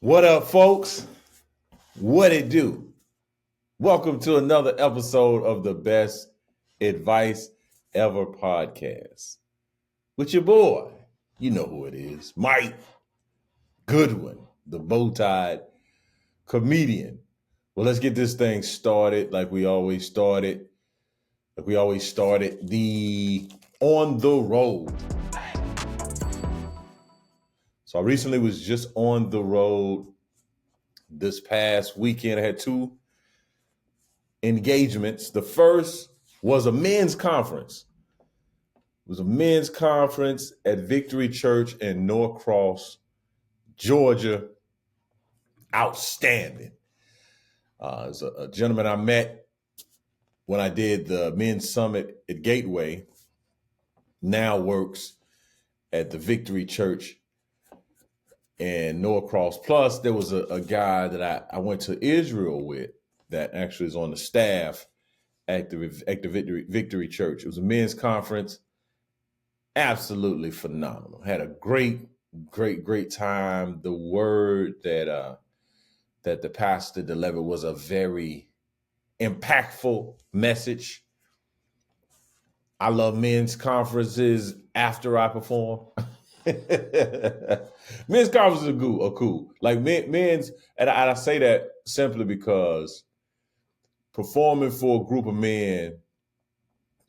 What up, folks? What it do? Welcome to another episode of the Best Advice Ever podcast with your boy. You know who it is, Mike Goodwin, the bow-tied comedian. Well, let's get this thing started like we always started. The on the road. So I recently was just on the road this past weekend. I had two engagements. The first was a men's conference. It was a men's conference at Victory Church in Norcross, Georgia. Outstanding. It's a gentleman I met when I did the men's summit at Gateway, now works at the Victory Church in Norcross. Plus, there was a guy that I went to Israel with that actually is on the staff at the Victory Church. It was a men's conference. Absolutely phenomenal. Had a great time. The word that the pastor delivered was a very impactful message. I love men's conferences after I perform. Men's conferences are cool. Like men's, and I say that simply because performing for a group of men,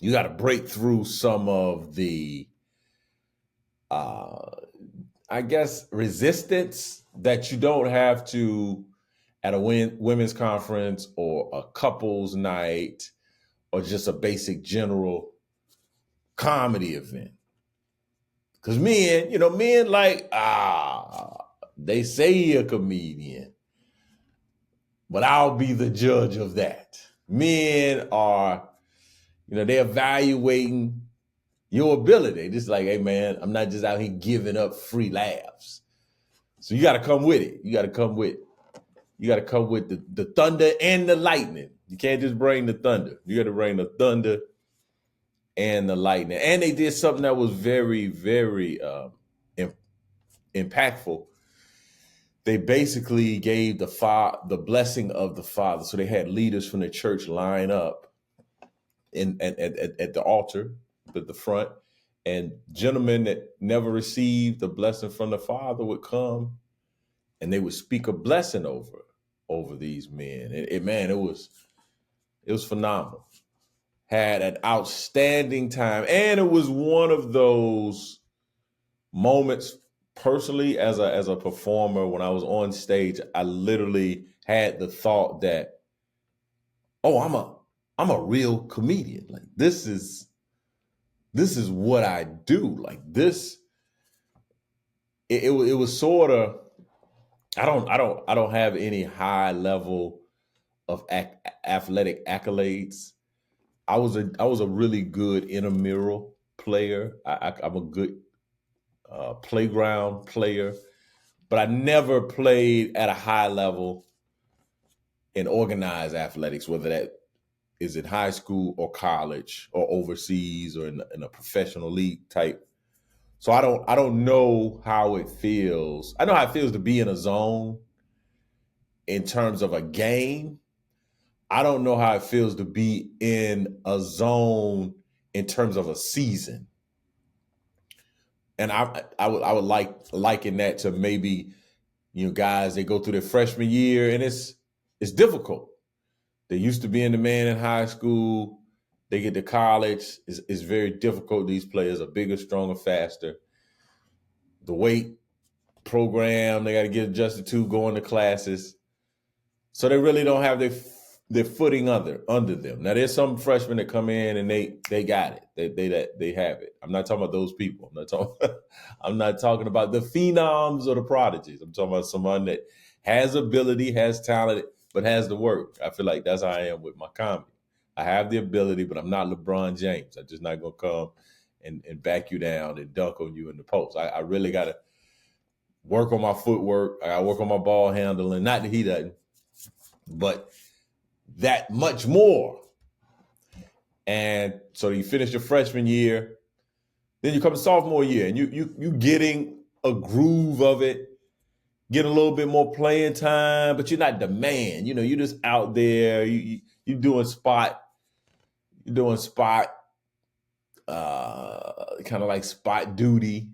you got to break through some of the I guess resistance that you don't have to at a women's conference or a couples night or just a basic general comedy event. Because men like, they say you're a comedian, but I'll be the judge of that. Men are, they're evaluating your ability. Just like, hey man, I'm not just out here giving up free laughs. So you got to come with it. You got to come with the thunder and the lightning. You can't just bring the thunder. You got to bring the thunder and the lightning. And they did something that was very, very impactful. They basically gave the blessing of the Father. So they had leaders from the church line up at the altar at the front, and gentlemen that never received the blessing from the Father would come, and they would speak a blessing over these men. It was phenomenal. Had an outstanding time, and it was one of those moments personally as a performer. When I was on stage, I literally had the thought that, oh, I'm a real comedian. Like this is what I do. Like this, it was sort of. I don't have any high level of athletic accolades. I was a really good intramural player. I'm a good playground player, but I never played at a high level in organized athletics, whether that is in high school or college or overseas or in a professional league type. So I don't know how it feels. I know how it feels to be in a zone in terms of a game. I don't know how it feels to be in a zone in terms of a season. And I would liken that to maybe, guys, they go through their freshman year and it's difficult. They used to being the man in high school. They get to college. It's very difficult. These players are bigger, stronger, faster. The weight program, they got to get adjusted to, going to classes. So they really don't have their footing under them. Now there's some freshmen that come in and they got it. They have it. I'm not talking about those people. I'm not talking about the phenoms or the prodigies. I'm talking about someone that has ability, has talent, but has the work. I feel like that's how I am with my comedy. I have the ability, but I'm not LeBron James. I'm just not gonna come and back you down and dunk on you in the post. I really gotta work on my footwork. I gotta work on my ball handling. Not that he doesn't, but that much more. And so you finish your freshman year, then you come to sophomore year, and you getting a groove of it. get a little bit more playing time, but you're not the man. You know, you're just out there. You doing spot. You're doing spot. Kind of like spot duty.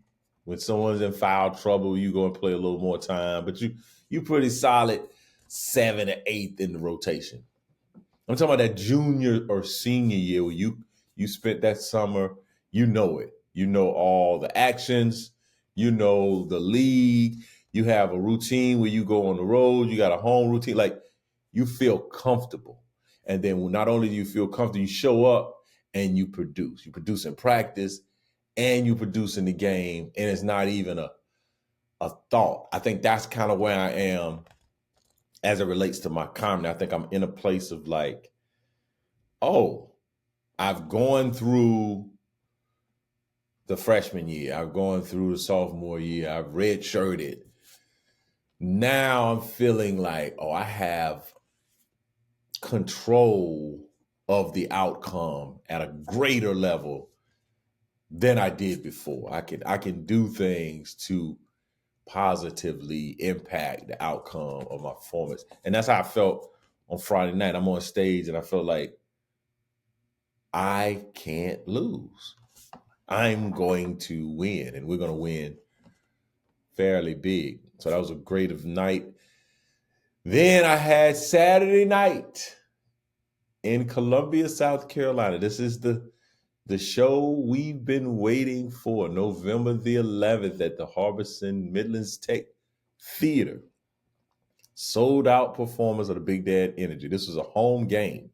When someone's in foul trouble, you go and play a little more time. But you pretty solid 7th or 8th in the rotation. I'm talking about that junior or senior year where you spent that summer. You know it. You know all the actions. You know the league. You have a routine where you go on the road. You got a home routine. Like, you feel comfortable. And then not only do you feel comfortable, you show up and you produce. You produce in practice and you produce in the game. And it's not even a thought. I think that's kind of where I am as it relates to my comedy. I think I'm in a place of like, oh, I've gone through the freshman year. I've gone through the sophomore year. I've redshirted. Now I'm feeling like, oh, I have control of the outcome at a greater level than I did before. I can do things to positively impact the outcome of my performance. And that's how I felt on Friday night. I'm on stage and I felt like I can't lose. I'm going to win, and we're going to win fairly big. So that was a great night. Then I had Saturday night in Columbia, South Carolina. This is the show we've been waiting for, November the 11th at the Harbison Midlands Tech Theater. Sold out performance of the Big Dad Energy. This was a home game.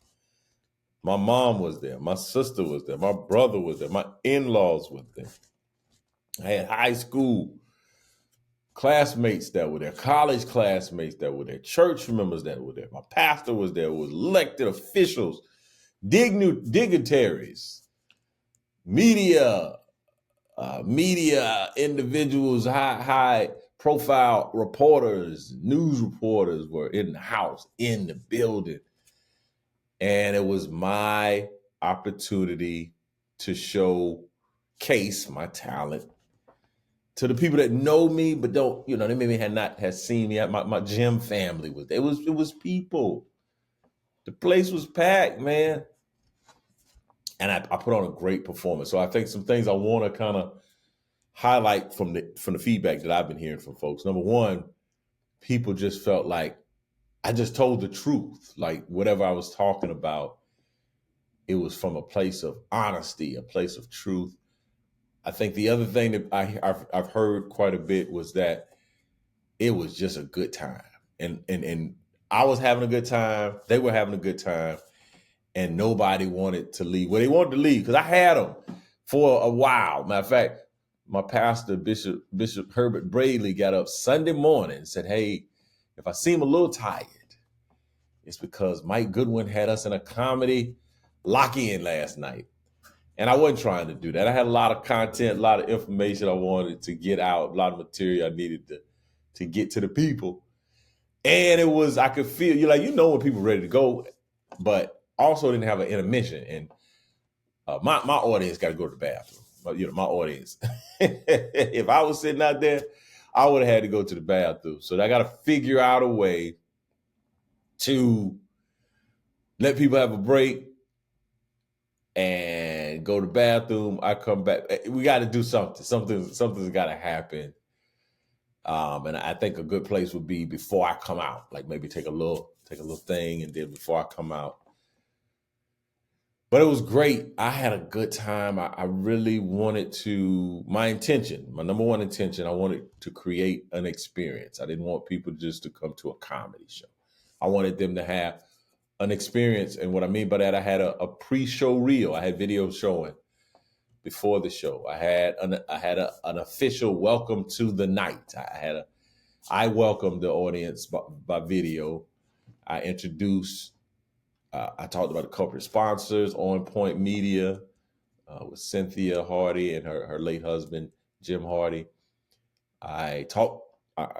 My mom was there. My sister was there. My brother was there. My in-laws were there. I had high school classmates that were there, college classmates that were there, church members that were there. My pastor was there, was elected officials, dignitaries, media individuals, high profile reporters, news reporters were in the house, in the building. And it was my opportunity to showcase my talent to the people that know me, but don't, they maybe had seen me. My gym family was there. It was people. The place was packed, man. And I put on a great performance. So I think some things I want to kind of highlight from the feedback that I've been hearing from folks. Number one, people just felt like I just told the truth. Like, whatever I was talking about, it was from a place of honesty, a place of truth. I think the other thing that I've heard quite a bit was that it was just a good time. And I was having a good time. They were having a good time. And nobody wanted to leave. Well, they wanted to leave because I had them for a while. Matter of fact, my pastor, Bishop Herbert Bradley, got up Sunday morning and said, hey, if I seem a little tired, it's because Mike Goodwin had us in a comedy lock-in last night. And I wasn't trying to do that. I had a lot of content, a lot of information I wanted to get out, a lot of material I needed to get to the people. And it was, I could feel, when people are ready to go, but also didn't have an intermission. And my audience got to go to the bathroom. My audience. If I was sitting out there, I would have had to go to the bathroom. So I got to figure out a way to let people have a break and go to the bathroom. I come back. We got to do something. Something's got to happen. And I think a good place would be before I come out, like maybe take a little thing, and then before I come out. But it was great. I had a good time. I really wanted to, my number one intention, I wanted to create an experience. I didn't want people just to come to a comedy show. I wanted them to have an experience. And what I mean by that, I had a pre-show reel. I had videos showing before the show. I had an official welcome to the night. I welcomed the audience by video. I introduced, I talked about a couple of sponsors, On Point Media, with Cynthia Hardy and her late husband, Jim Hardy. I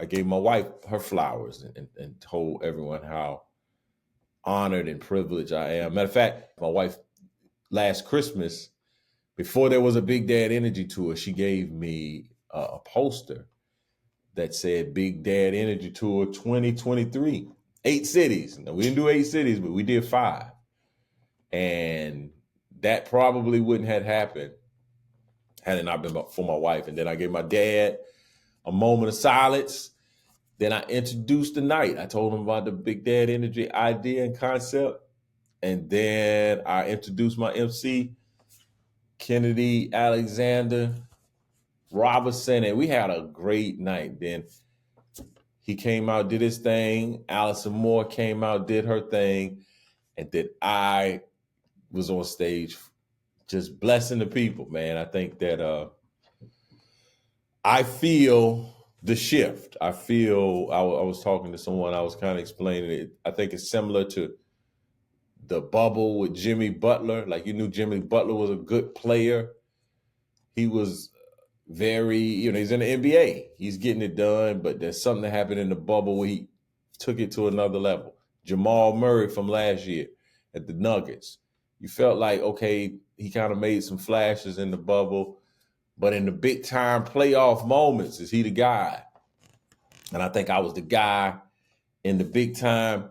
gave my wife her flowers and told everyone how honored and privileged I am. Matter of fact, my wife, last Christmas, before there was a Big Dad Energy tour, she gave me a poster that said Big Dad Energy Tour 2023. 8 cities. Now, we didn't do 8 cities, but we did 5. And that probably wouldn't have happened had it not been for my wife. And then I gave my dad a moment of silence. Then I introduced the night. I told him about the Big Dad Energy idea and concept. And then I introduced my MC, Kennedy Alexander Robertson, and we had a great night. Then he came out, did his thing. Allison Moore came out, did her thing. And then I was on stage just blessing the people, man. I think that I feel the shift. I feel, I was talking to someone, I was kind of explaining it. I think it's similar to the bubble with Jimmy Butler. Like, you knew Jimmy Butler was a good player. He was very, he's in the NBA. He's getting it done, but there's something that happened in the bubble where he took it to another level. Jamal Murray from last year at the Nuggets. You felt like, okay, he kind of made some flashes in the bubble, but in the big time playoff moments, is he the guy? And I think I was the guy in the big time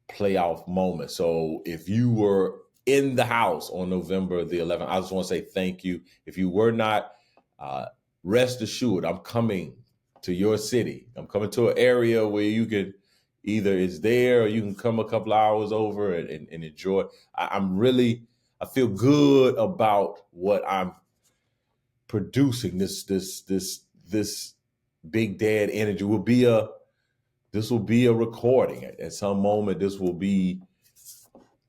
playoff moment. So if you were in the house on November the 11th, I just want to say thank you. If you were not, rest assured, I'm coming to your city. I'm coming to an area where you can either it's there or you can come a couple hours over and enjoy. I feel good about what I'm producing. This Big Dad Energy will be a recording. At some moment, this will be.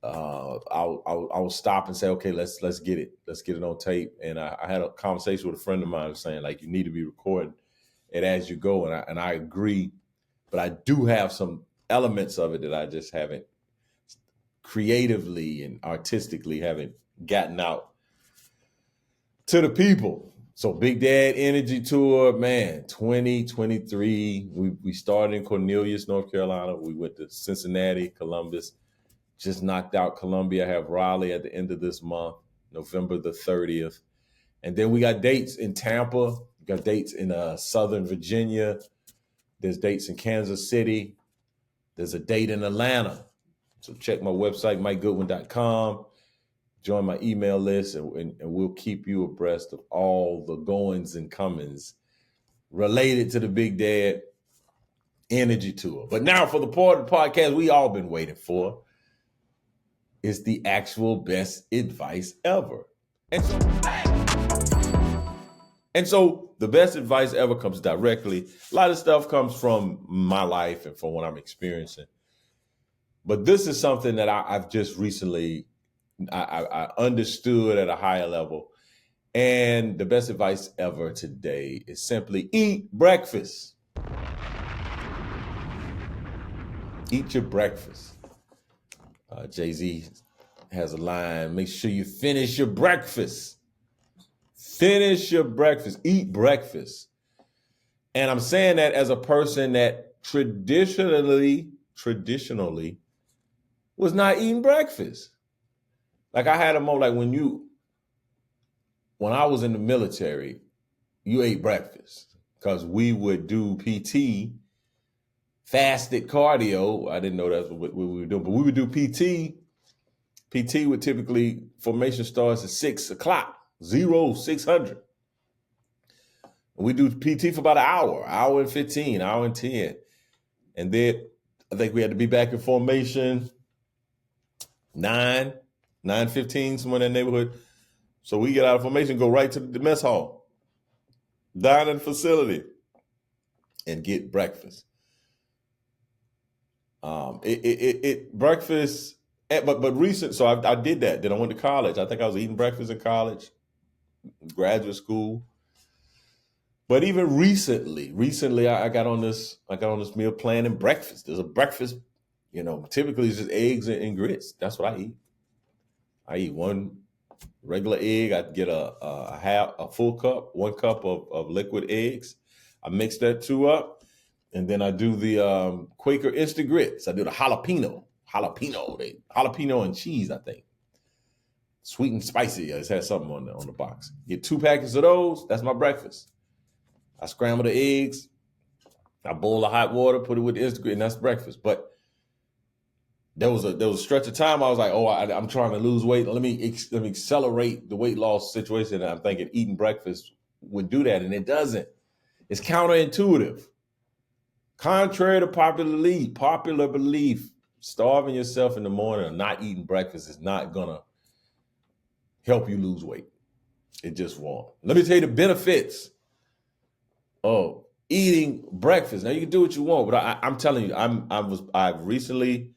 I'll stop and say, okay, let's get it. Let's get it on tape. And I had a conversation with a friend of mine saying, like, you need to be recording it as you go. And I agree, but I do have some elements of it that I just haven't creatively and artistically haven't gotten out to the people. So Big Dad Energy Tour, man, 2023. We started in Cornelius, North Carolina. We went to Cincinnati, Columbus. Just knocked out Columbia. I have Raleigh at the end of this month, November the 30th. And then we got dates in Tampa. We got dates in Southern Virginia. There's dates in Kansas City. There's a date in Atlanta. So check my website, mikegoodwin.com. Join my email list, and we'll keep you abreast of all the goings and comings related to the Big Dad Energy Tour. But now for the part of the podcast we all been waiting for. Is the actual best advice ever. And so the best advice ever comes directly. A lot of stuff comes from my life and from what I'm experiencing. But this is something that I've just recently, I understood at a higher level. And the best advice ever today is simply eat breakfast. Eat your breakfast. Jay-Z has a line, make sure you finish your breakfast. Finish your breakfast. Eat breakfast. And I'm saying that as a person that traditionally was not eating breakfast. Like, I had a moment, like when I was in the military, you ate breakfast because we would do PT, fasted cardio. I didn't know that's what we were doing, but we would do PT. PT would typically, formation starts at 6 o'clock, 600. We do PT for about an hour and 15, hour and 10. And then I think we had to be back in formation 9:15, somewhere in that neighborhood. So we get out of formation, go right to the mess hall, dine in the facility, and get breakfast. Breakfast, but recent. So I did that. Then I went to college. I think I was eating breakfast in college, graduate school. But even recently I got on this meal plan and breakfast. There's a breakfast, typically it's just eggs and grits. That's what I eat. I eat one regular egg. I get a full cup, 1 cup of liquid eggs. I mix that 2 up. And then I do the Quaker instant grits. I do the jalapeno and cheese, I think. Sweet and spicy. It has something on the box. Get 2 packets of those. That's my breakfast. I scramble the eggs, I boil the hot water, put it with the Instagram, and that's breakfast. But there was a stretch of time I was like, oh, I'm trying to lose weight. Let me accelerate the weight loss situation. And I'm thinking eating breakfast would do that, and it doesn't. It's counterintuitive. Contrary to popular belief, starving yourself in the morning or not eating breakfast is not gonna help you lose weight. It just won't. Let me tell you the benefits of eating breakfast. Now you can do what you want, but I'm telling you, I recently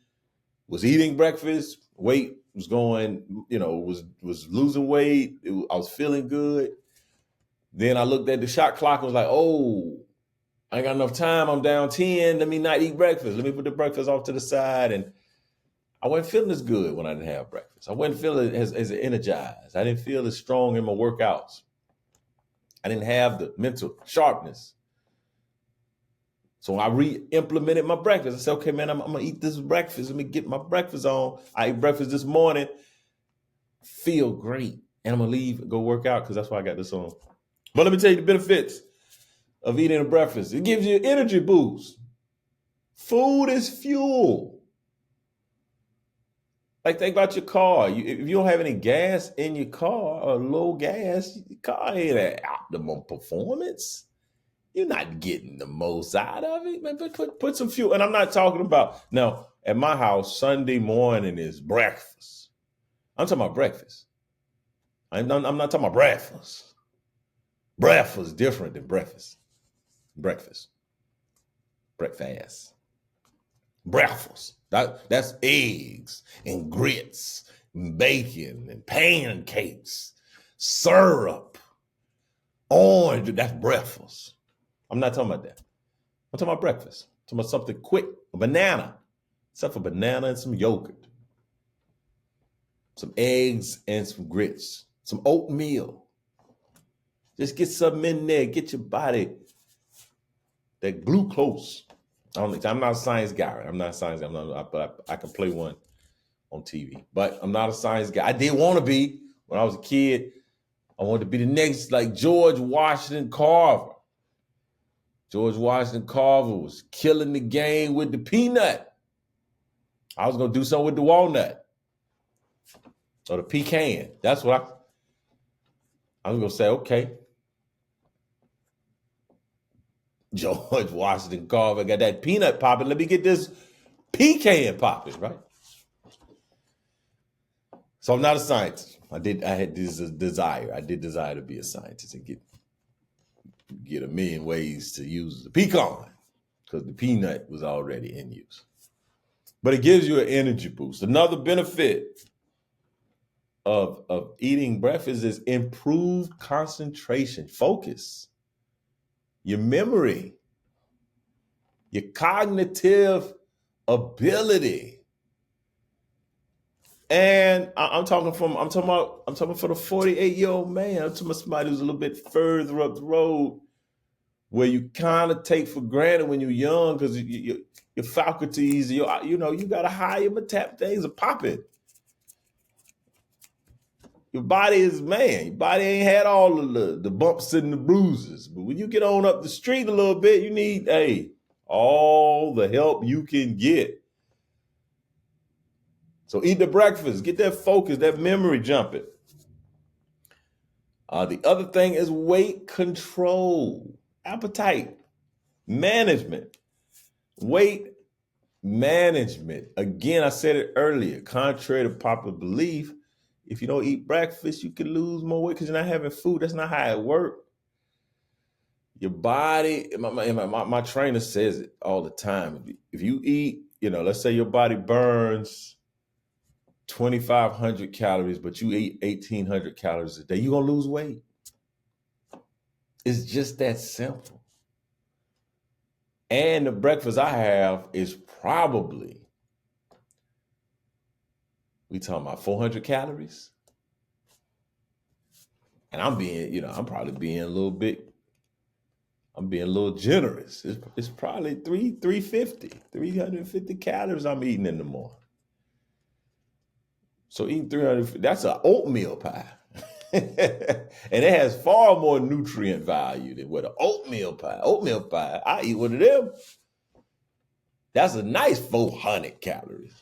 was eating breakfast. Weight was going, was losing weight. I was feeling good. Then I looked at the shot clock and was like, oh, I ain't got enough time. I'm down 10. Let me not eat breakfast. Let me put the breakfast off to the side. And I wasn't feeling as good when I didn't have breakfast. I wasn't feeling as energized. I didn't feel as strong in my workouts. I didn't have the mental sharpness. So I re-implemented my breakfast. I said, okay, man, I'm going to eat this breakfast. Let me get my breakfast on. I ate breakfast this morning. Feel great. And I'm going to leave and go work out because that's why I got this on. But let me tell you the benefits of eating a breakfast. It gives you an energy boost. Food is fuel. Like, think about your car. If you don't have any gas in your car or low gas, your car ain't at optimum performance. You're not getting the most out of it. Man, put some fuel. And I'm not talking about, now, at my house, Sunday morning is breakfast. I'm talking about breakfast. I'm not talking about breakfast. Breakfast is different than breakfast. Breakfast. Breakfast. That's eggs and grits and bacon and pancakes, syrup, orange. That's breakfast. I'm not talking about that. I'm talking about breakfast. I'm talking about something quick. A banana. Except for banana and some yogurt. Some eggs and some grits. Some oatmeal. Just get something in there. Get your body that glucose. I'm not a science guy. Right? I'm not a science guy. But I can play one on TV. But I'm not a science guy. I did want to be when I was a kid. I wanted to be the next, like George Washington Carver. George Washington Carver was killing the game with the peanut. I was going to do something with the walnut or the pecan. That's what I was going to say, okay. George Washington Carver got that peanut popping. Let me get this pecan popping, right? So I'm not a scientist. I had this desire. I did desire to be a scientist and get a million ways to use the pecan because the peanut was already in use. But it gives you an energy boost. Another benefit of eating breakfast is improved concentration, focus, your memory, your cognitive ability. And I'm talking for the 48-year-old man. I'm talking about somebody who's a little bit further up the road where you kind of take for granted when you're young because your faculties, you got a higher metabolism, things are popping. Your body ain't had all of the bumps and the bruises. But when you get on up the street a little bit, you need, all the help you can get. So eat the breakfast, get that focus, that memory jumping. The other thing is weight control, appetite management, weight management. Again, I said it earlier, contrary to popular belief, if you don't eat breakfast, you can lose more weight because you're not having food. That's not how it works. Your body, my trainer says it all the time. If you eat, let's say your body burns 2,500 calories, but you eat 1,800 calories a day, you're going to lose weight. It's just that simple. And the breakfast I have is probably, we talking about 400 calories. And I'm probably being a little bit, I'm being a little generous. It's probably 350 calories I'm eating in the morning. So eating 300, that's an oatmeal pie. And it has far more nutrient value than what an oatmeal pie. Oatmeal pie, I eat one of them. That's a nice 400 calories.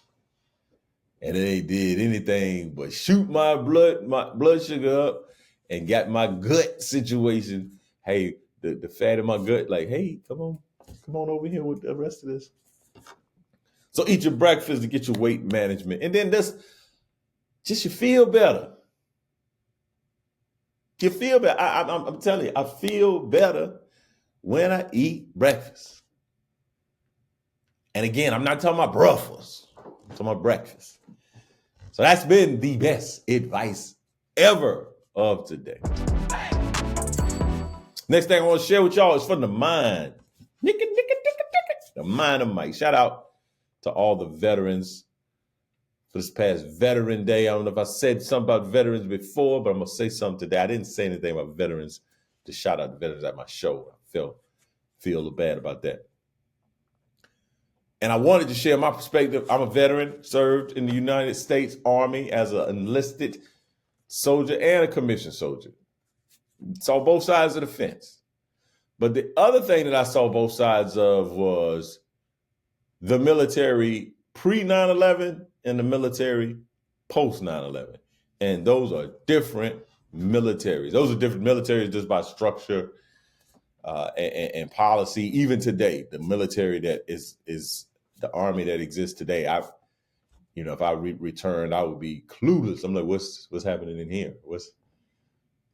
And it ain't did anything but shoot my blood sugar up and got my gut situation. Hey, the fat in my gut, like, hey, come on over here with the rest of this. So eat your breakfast to get your weight management. And then just you feel better. You feel better. I'm telling you, I feel better when I eat breakfast. And again, I'm not talking about breakfast. I'm talking about breakfast. So that's been the best advice ever of today. Next thing I want to share with y'all is from the mind. The mind of Mike. Shout out to all the veterans for this past Veteran Day. I don't know if I said something about veterans before, but I'm going to say something today. I didn't say anything about veterans to shout out the veterans at my show. I feel bad about that. And I wanted to share my perspective. I'm a veteran, served in the United States Army as an enlisted soldier and a commissioned soldier. Saw both sides of the fence. But the other thing that I saw both sides of was the military pre 9/11 and the military post 9/11. And those are different militaries. Those are different militaries just by structure and policy. Even today, the military that is the army that exists today, if I returned, I would be clueless. I'm like, what's happening in here?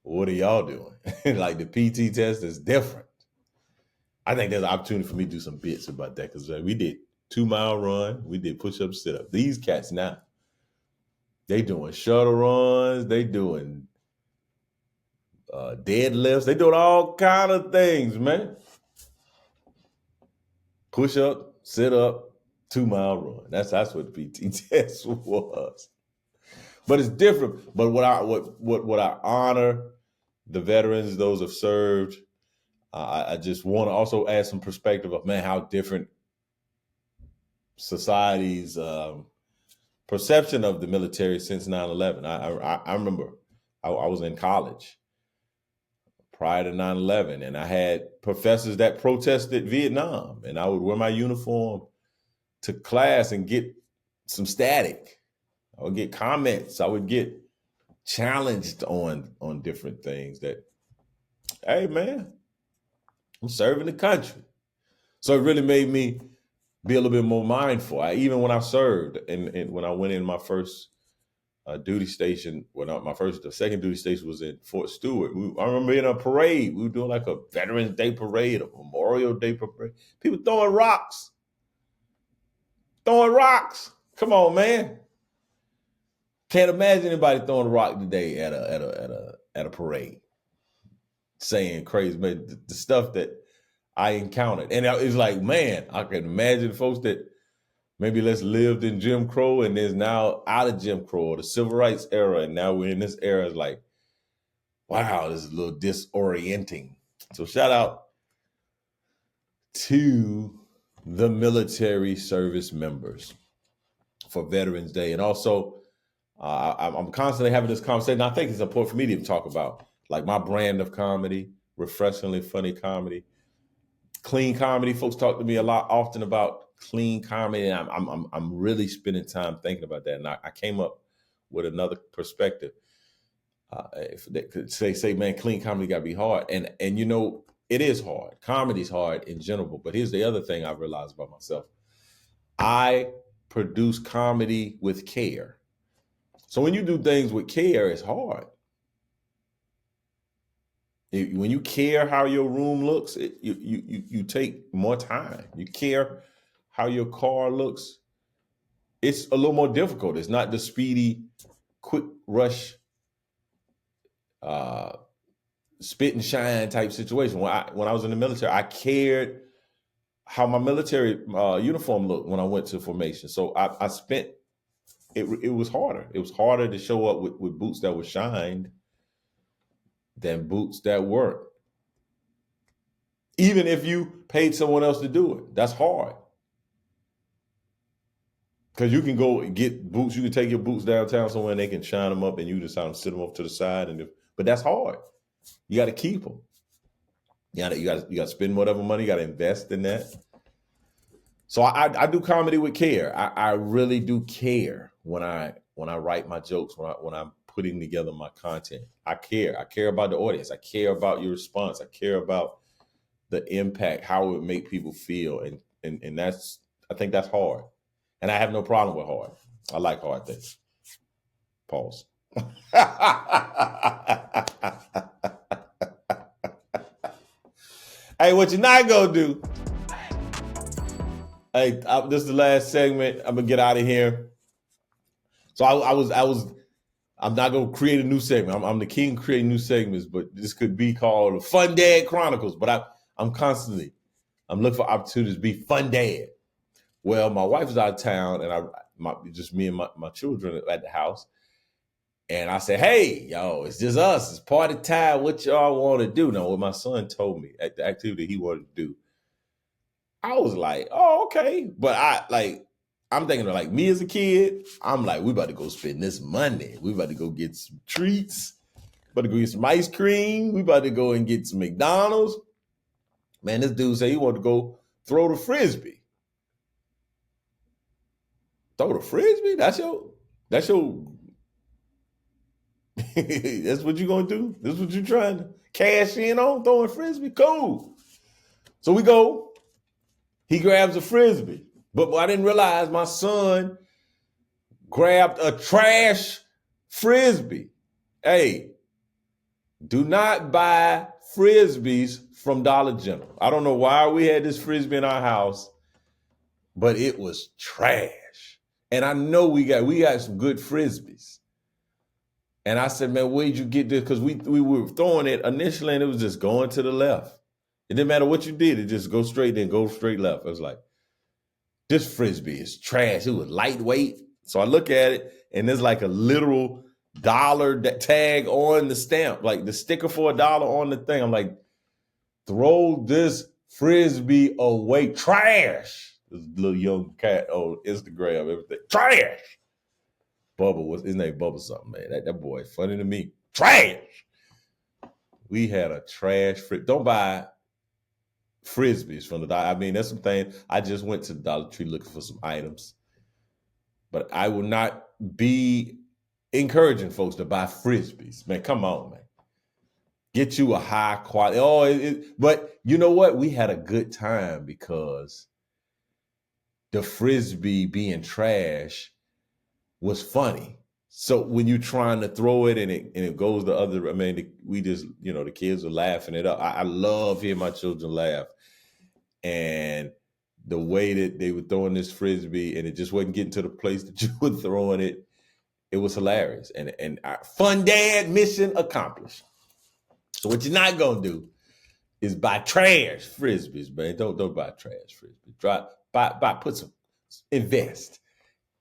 What are y'all doing? Like the PT test is different. I think there's an opportunity for me to do some bits about that because we did 2-mile run, we did push-up, sit-up. These cats now, they doing shuttle runs, they doing deadlifts, they doing all kind of things, man. Push up, sit up, 2-mile run. That's what the PT test was. But it's different. But what I honor the veterans, those who have served. I just want to also add some perspective of, man, how different society's perception of the military since 9/11. I remember I was in college prior to 9/11, and I had professors that protested Vietnam, and I would wear my uniform to class and get some static. I would get comments. I would get challenged on different things that, hey, man, I'm serving the country. So it really made me be a little bit more mindful. Even when I served and when I went in my first duty station, the second duty station was in Fort Stewart. I remember in a parade, we were doing like a Veterans Day parade, a Memorial Day parade. People throwing rocks. Come on, man. Can't imagine anybody throwing a rock today at a parade, saying crazy, but the stuff that I encountered. And it's like, man, I can imagine folks that maybe lived in Jim Crow and is now out of Jim Crow or the Civil Rights era, and now we're in this era. It's like, wow, this is a little disorienting. So shout out to the military service members for Veterans Day. And also, I'm constantly having this conversation. I think it's important for me to even talk about like my brand of comedy, refreshingly funny comedy. Clean comedy. Folks talk to me often about clean comedy, and I'm really spending time thinking about that. And I came up with another perspective. If they could say, man, clean comedy got to be hard, and it is hard. Comedy's hard in general, but here's the other thing I've realized about myself: I produce comedy with care. So when you do things with care, it's hard. When you care how your room looks, you take more time. You care how your car looks. It's a little more difficult. It's not the speedy, quick rush, spit and shine type situation. When I was in the military, I cared how my military uniform looked when I went to formation. So I spent it was harder. It was harder to show up with boots that were shined than boots that weren't. Even if you paid someone else to do it, that's hard. Because you can go get boots, you can take your boots downtown somewhere and they can shine them up and you just sit them off to the side. And if but that's hard. You got to keep them. You got to spend whatever money. You got to invest in that. So I do comedy with care. I really do care when I write my jokes, when I'm putting together my content. I care. I care about the audience. I care about your response. I care about the impact, how it would make people feel. And that's, I think that's hard. And I have no problem with hard. I like hard things. Pause. Hey, what you're not gonna do? Hey, this is the last segment. I'm gonna get out of here. So I'm not gonna create a new segment. I'm the king of creating new segments, but this could be called Fun Dad Chronicles. But I'm looking for opportunities to be fun dad. Well, my wife was out of town, and just me and my children at the house. And I said, hey, yo, it's just us. It's party time. What y'all want to do? Now, what my son told me at the activity he wanted to do, I was like, oh, okay. But I'm thinking of like me as a kid. I'm like, we about to go spend this money. We about to go get some treats. About to go get some ice cream. We about to go and get some McDonald's. Man, this dude said he wanted to go throw the Frisbee. Throw the Frisbee? That's your that's what you gonna do? This is what you trying to cash in on? Throwing Frisbee? Cool. So we go. He grabs a Frisbee. But I didn't realize my son grabbed a trash Frisbee. Hey, do not buy Frisbees from Dollar General. I don't know why we had this Frisbee in our house, but it was trash. And I know we got some good Frisbees. And I said, man, where'd you get this? Because we were throwing it initially and it was just going to the left. It didn't matter what you did. It just go straight, then go straight left. I was like, this Frisbee is trash. It was lightweight. So I look at it and there's like a literal dollar tag on the stamp, like the sticker for $1 on the thing. I'm like, throw this Frisbee away. Trash. This little young cat on Instagram, everything. Trash. Bubba, his name Bubba something, man. That boy is funny to me. Trash. We had a trash Frisbee. Don't buy Frisbees from the Dollar. I mean, that's some things. I just went to the Dollar Tree looking for some items. But I will not be encouraging folks to buy Frisbees. Man, come on, man. Get you a high quality. But you know what? We had a good time because the Frisbee being trash was funny. So when you're trying to throw it and it goes the other, I mean, we just, the kids are laughing it up. I love hearing my children laugh. And the way that they were throwing this Frisbee and it just wasn't getting to the place that you were throwing it, it was hilarious. And fun dad mission accomplished. So what you're not going to do is buy trash Frisbees, man. Don't buy trash Frisbees. Invest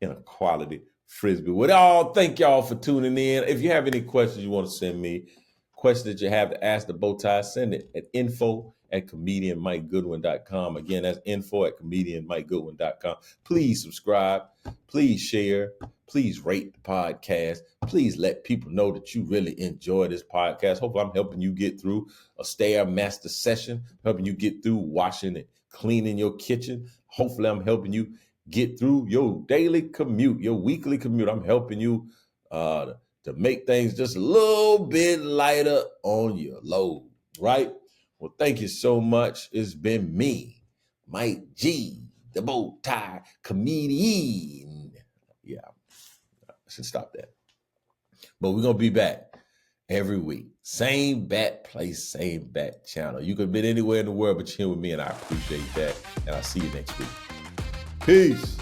in a quality Frisbee. Well, thank y'all for tuning in. If you have any questions you want to send me, questions that you have to ask the Bowtie, send it at info@comedianmikegoodwin.com. Again, that's info@comedianmikegoodwin.com. Please subscribe. Please share. Please rate the podcast. Please let people know that you really enjoy this podcast. Hopefully, I'm helping you get through a Stairmaster session, helping you get through washing and cleaning your kitchen. Hopefully, I'm helping you get through your daily commute, your weekly commute. I'm helping you to make things just a little bit lighter on your load, right? Well, thank you so much. It's been me, Mike G, the Bowtie comedian. Yeah, I should stop that. But we're going to be back every week. Same bat place, same bat channel. You could have been anywhere in the world, but you're here with me, and I appreciate that. And I'll see you next week. Peace.